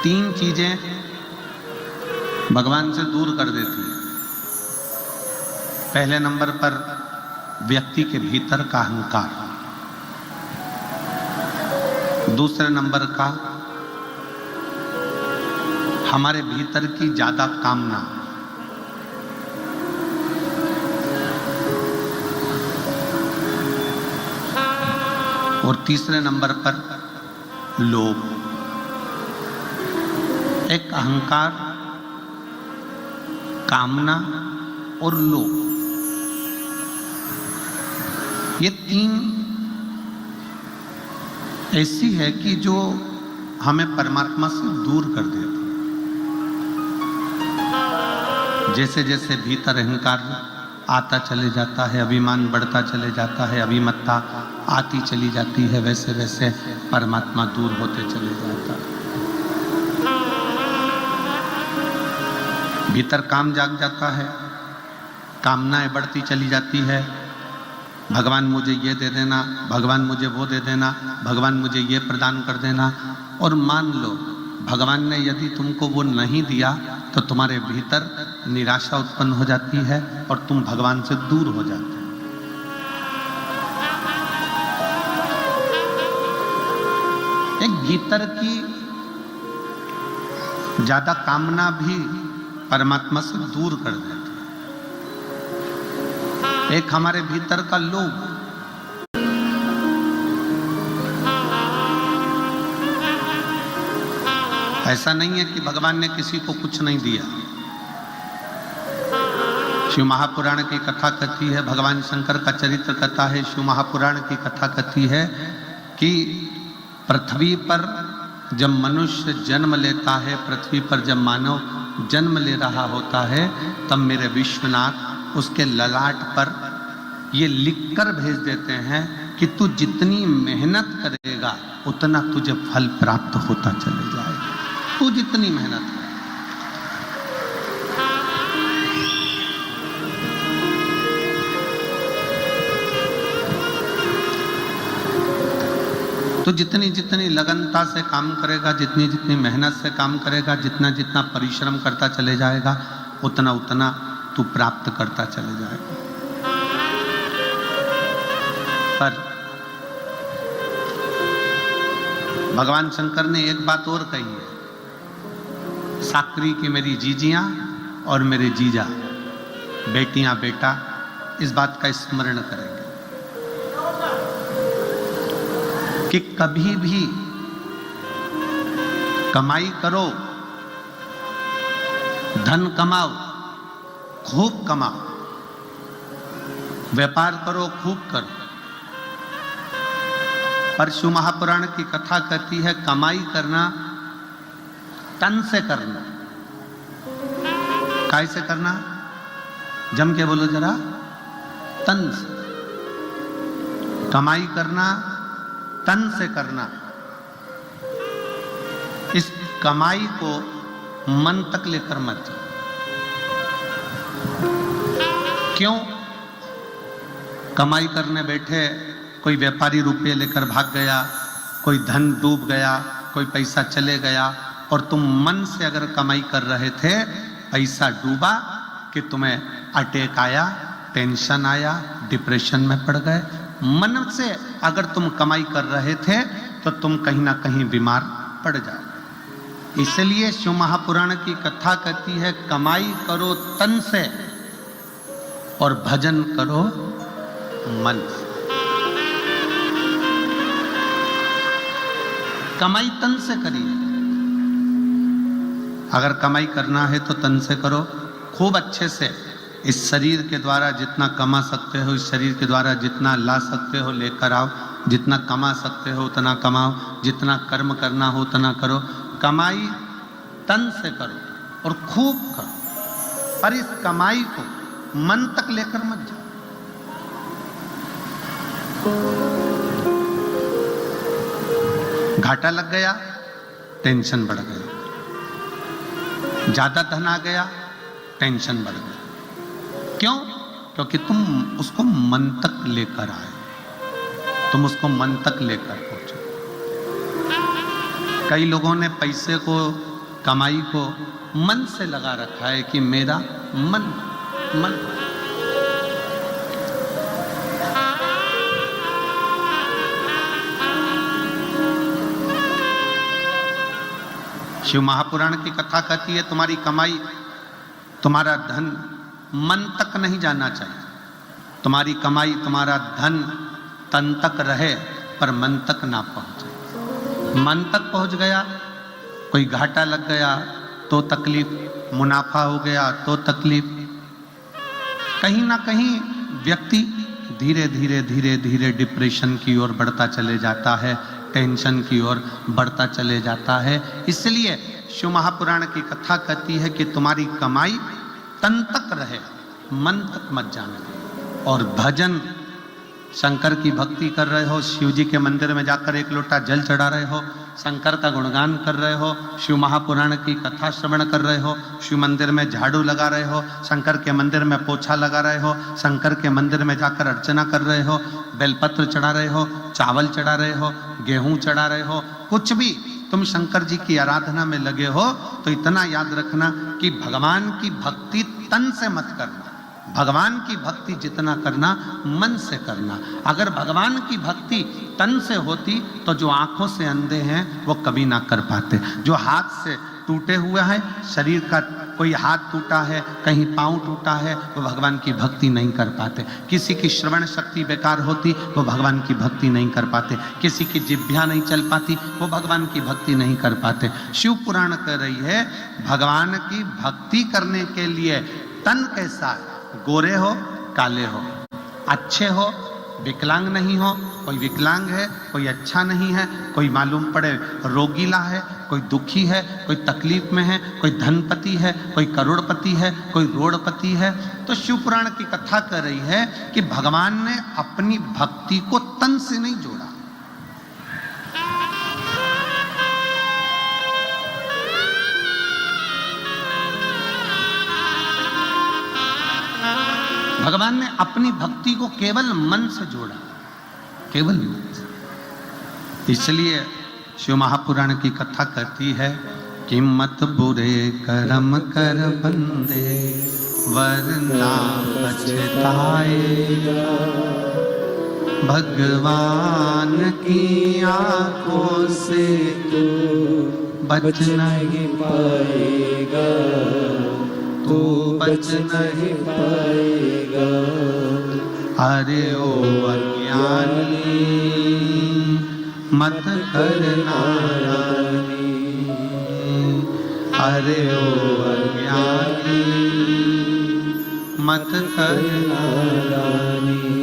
तीन चीजें भगवान से दूर कर देती है। पहले नंबर पर व्यक्ति के भीतर का अहंकार, दूसरे नंबर का हमारे भीतर की ज्यादा कामना, और तीसरे नंबर पर लोभ। एक अहंकार, कामना और लोभ, ये तीन ऐसी है कि जो हमें परमात्मा से दूर कर देती है। जैसे जैसे भीतर अहंकार आता चले जाता है, अभिमान बढ़ता चले जाता है, अभिमत्ता आती चली जाती है, वैसे वैसे परमात्मा दूर होते चले जाता है। भीतर काम जाग जाता है, कामनाएं बढ़ती चली जाती है। भगवान मुझे ये दे देना, भगवान मुझे वो दे देना, भगवान मुझे ये प्रदान कर देना। और मान लो भगवान ने यदि तुमको वो नहीं दिया तो तुम्हारे भीतर निराशा उत्पन्न हो जाती है और तुम भगवान से दूर हो जाते हो। एक भीतर की ज्यादा कामना भी परमात्मा से दूर कर देती है। एक हमारे भीतर का लोभ, ऐसा नहीं है कि भगवान ने किसी को कुछ नहीं दिया। शिव महापुराण की कथा कहती है, भगवान शंकर का चरित्र कथा है, शिव महापुराण की कथा कहती है कि पृथ्वी पर जब मनुष्य जन्म लेता है, पृथ्वी पर जब मानव जन्म ले रहा होता है, तब मेरे विश्वनाथ उसके ललाट पर ये लिखकर भेज देते हैं कि तू जितनी मेहनत करेगा उतना तुझे फल प्राप्त होता चले जाएगा। तू जितनी मेहनत कर, तो जितनी जितनी लगनता से काम करेगा, जितनी जितनी मेहनत से काम करेगा, जितना जितना परिश्रम करता चले जाएगा, उतना उतना तू प्राप्त करता चले जाएगा। पर भगवान शंकर ने एक बात और कही है, साकरी की मेरी जीजियां और मेरे जीजा, बेटियां बेटा, इस बात का स्मरण करेंगे कि कभी भी कमाई करो, धन कमाओ, खूब कमाओ, व्यापार करो, खूब करो, पर शिव महापुराण की कथा कहती है कमाई करना तन से करना। काय से करना? जम के बोलो जरा, तन से। कमाई करना तन से करना। इस कमाई को मन तक लेकर मत जाओ। क्यों? कमाई करने बैठे कोई व्यापारी रुपये लेकर भाग गया, कोई धन डूब गया, कोई पैसा चले गया, और तुम मन से अगर कमाई कर रहे थे, पैसा डूबा कि तुम्हें अटैक आया, टेंशन आया, डिप्रेशन में पड़ गए। मन से अगर तुम कमाई कर रहे थे तो तुम कहीं ना कहीं बीमार पड़ जाओ। इसलिए शिव महापुराण की कथा कहती है कमाई करो तन से और भजन करो मन से। कमाई तन से करिए। अगर कमाई करना है तो तन से करो, खूब अच्छे से। इस शरीर के द्वारा जितना कमा सकते हो, इस शरीर के द्वारा जितना ला सकते हो लेकर आओ, जितना कमा सकते हो उतना कमाओ, जितना कर्म करना हो उतना करो। कमाई तन से करो और खूब करो, पर इस कमाई को मन तक लेकर मत जाओ। घाटा लग गया, टेंशन बढ़ गया, ज्यादा धन आ गया, टेंशन बढ़ गया। क्यों? क्योंकि तुम उसको मन तक लेकर आए, तुम उसको मन तक लेकर पहुंचे। कई लोगों ने पैसे को कमाई को मन से लगा रखा है कि मेरा मन मन। शिव महापुराण की कथा कहती है तुम्हारी कमाई, तुम्हारा धन मन तक नहीं जाना चाहिए। तुम्हारी कमाई, तुम्हारा धन तन तक रहे पर मन तक ना पहुंचे। मन तक पहुंच गया, कोई घाटा लग गया तो तकलीफ, मुनाफा हो गया तो तकलीफ। कहीं ना कहीं व्यक्ति धीरे धीरे धीरे धीरे डिप्रेशन की ओर बढ़ता चले जाता है, टेंशन की ओर बढ़ता चले जाता है। इसलिए शिव महापुराण की कथा कहती है कि तुम्हारी कमाई तन तक रहे, मन तक मत जाने। और भजन, शंकर की भक्ति कर रहे हो, शिव जी के मंदिर में जाकर एक लोटा जल चढ़ा रहे हो, शंकर का गुणगान कर रहे हो, शिव महापुराण की कथा श्रवण कर रहे हो, शिव मंदिर में झाड़ू लगा रहे हो, शंकर के मंदिर में पोछा लगा रहे हो, शंकर के मंदिर में जाकर अर्चना कर रहे हो, बेलपत्र चढ़ा रहे हो, चावल चढ़ा रहे हो, गेहूं चढ़ा रहे हो, कुछ भी तुम शंकर जी की आराधना में लगे हो, तो इतना याद रखना कि भगवान की भक्ति तन से मत करना। भगवान की भक्ति जितना करना मन से करना। अगर भगवान की भक्ति तन से होती तो जो आंखों से अंधे हैं वो कभी ना कर पाते, जो हाथ से टूटे हुए हैं, शरीर का कोई हाथ टूटा है, कहीं पांव टूटा है, वो भगवान की भक्ति नहीं कर पाते। किसी की श्रवण शक्ति बेकार होती, वो भगवान की भक्ति नहीं कर पाते। किसी की जिह्वा नहीं चल पाती, वो भगवान की भक्ति नहीं कर पाते। शिव पुराण कह रही है भगवान की भक्ति करने के लिए तन कैसा है, गोरे हो काले हो, अच्छे हो विकलांग नहीं हो, कोई विकलांग है कोई अच्छा नहीं है, कोई मालूम पड़े रोगीला है, कोई दुखी है, कोई तकलीफ में है, कोई धनपति है, कोई करोड़पति है, कोई रोड़पति है। तो शिव पुराण की कथा कर रही है कि भगवान ने अपनी भक्ति को तन से नहीं जोड़ा। भगवान ने अपनी भक्ति को केवल मन से जोड़ा, केवल मन से। इसलिए शिव महापुराण की कथा कहती है कि मत बुरे कर्म कर बंदे वरना पछताएगा, भगवान की आंखों से तू बच नहीं पाएगा, तू बच नहीं पाएगा। अरे ओ अज्ञानी मत कर नारानी, अरे ओ अज्ञानी मत कर नारानी।